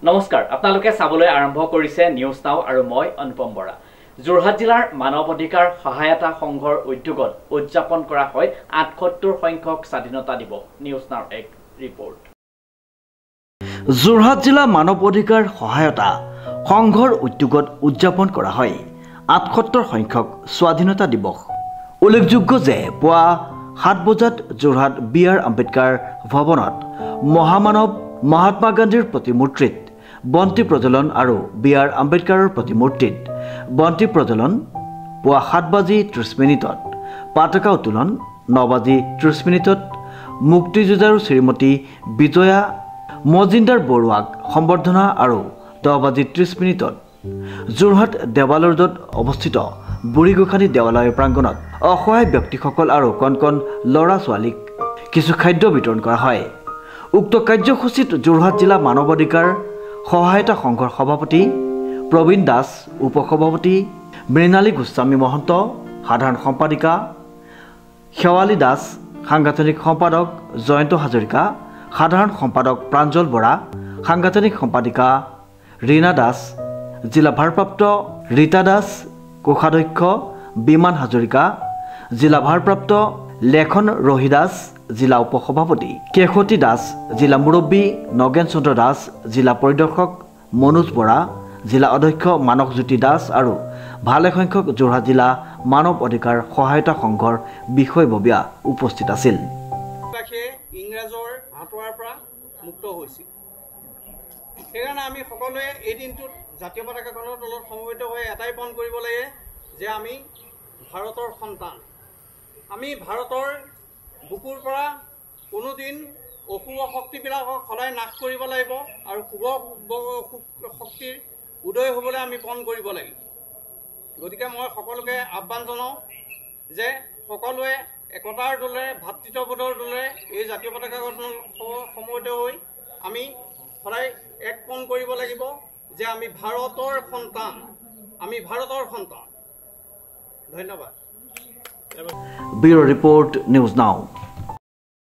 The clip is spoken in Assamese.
নমস্কাৰ আপোনালোকে চাবলৈ আৰম্ভ কৰিছে নিউজ নাও আৰু মই অনুপম বৰা যোৰহাট জিলাৰ মানৱ অধিকাৰ সহায়তা সংঘৰ উদ্যোগত উদযাপন কৰা হয় ৭৮ সংখ্যক স্বাধীনতা দিৱস নিউজ নাও এক ৰিপৰ্ট যোৰহাট জিলা মানৱ অধিকাৰ সহায়তা সংঘৰ উদ্যোগত উদযাপন কৰা হয় ৭৮ সংখ্যক স্বাধীনতা দিৱস উল্লেখযোগ্য যে পুৱা ৭ বজাত যোৰহাট বি.আৰ. আম্বেদকাৰ ভৱনত মহামানৱ মহাত্মা গান্ধীৰ প্ৰতিমূৰ্তিত বন্তি প্ৰজ্বলন আৰু বি.আৰ. আম্বেদকাৰৰ প্ৰতিমূৰ্তিত বন্তি প্ৰজ্বলন পুৱা ৭:৩০ পতাকা উত্তোলন ৯:৩০ মুক্তিযোদ্ধাৰ শ্ৰীমতী বিজয়া মজিন্দাৰ বৰুৱাক সম্বৰ্ধনা আৰু ১০:৩০ যোৰহাট দেৱালয় ৰোডত অৱস্থিত বুঢ়ীগোসানী দেৱালয় প্ৰাংগণত অসহায় ব্যক্তিসকল আৰু কণ ল'ৰা ছোৱালীক কিছু খাদ্য বিতৰণ কৰা হয় উক্ত কাৰ্যসূচীত যোৰহাট জিলা মানৱ অধিকাৰ সহায়তা সংঘৰ সভাপতি প্ৰবীণ দাস উপসভাপতি মৃণালী গোস্বামী মহন্ত সাধাৰণ সম্পাদিকা শেৱালী দাস সাংগঠনিক সম্পাদক জয়ন্ত হাজৰিকা সাধাৰণ সম্পাদক প্ৰাঞ্জল বৰা সাংগঠনিক সম্পাদিকা ৰীনা দাস জিলা ভাৰপ্ৰাপ্ত ৰীতা দাস কোষাধ্যক্ষ বিমান হাজৰিকা জিলা ভাৰপ্ৰাপ্ত লেখন ৰহিদাস জিলা উপসভাপতি কেশতী দাস জিলা মুৰব্বী নগেন চন্দ্ৰ দাস জিলা পৰিদৰ্শক মনোজ বৰা জিলা অধ্যক্ষ মানসজ্যোতি দাস আৰু ভালেসংখ্যক যোৰহাট জিলা মানৱ অধিকাৰ সহায়তা সংঘৰ বিষয়ববীয়া উপস্থিত আছিল ইংৰাজৰ হাতোৱাৰ পৰা মুক্ত হৈছিল সেইকাৰণে আমি সকলোৱে এই দিনটোত জাতীয় পতাকাখনৰ তলত সমবেত হৈ এটাই পণ কৰিব লাগে যে আমি ভাৰতৰ সন্তান আমি ভাৰতৰ বুকুৰ পৰা কোনোদিন অশুভ শক্তিবিলাকক সদায় নাশ কৰিব লাগিব আৰু শুভ শক্তিৰ উদয় হ'বলৈ আমি পণ কৰিব লাগিব গতিকে মই সকলোকে আহ্বান জনাওঁ যে সকলোৱে একতাৰ দলে ভাতৃত্ববোধৰ দলে এই জাতীয় পতাকাখনৰ সমবেত হৈ আমি সদায় এক পণ কৰিব লাগিব যে আমি ভাৰতৰ সন্তান ধন্যবাদ ব্যুৰো ৰিপৰ্ট নিউজ নাও।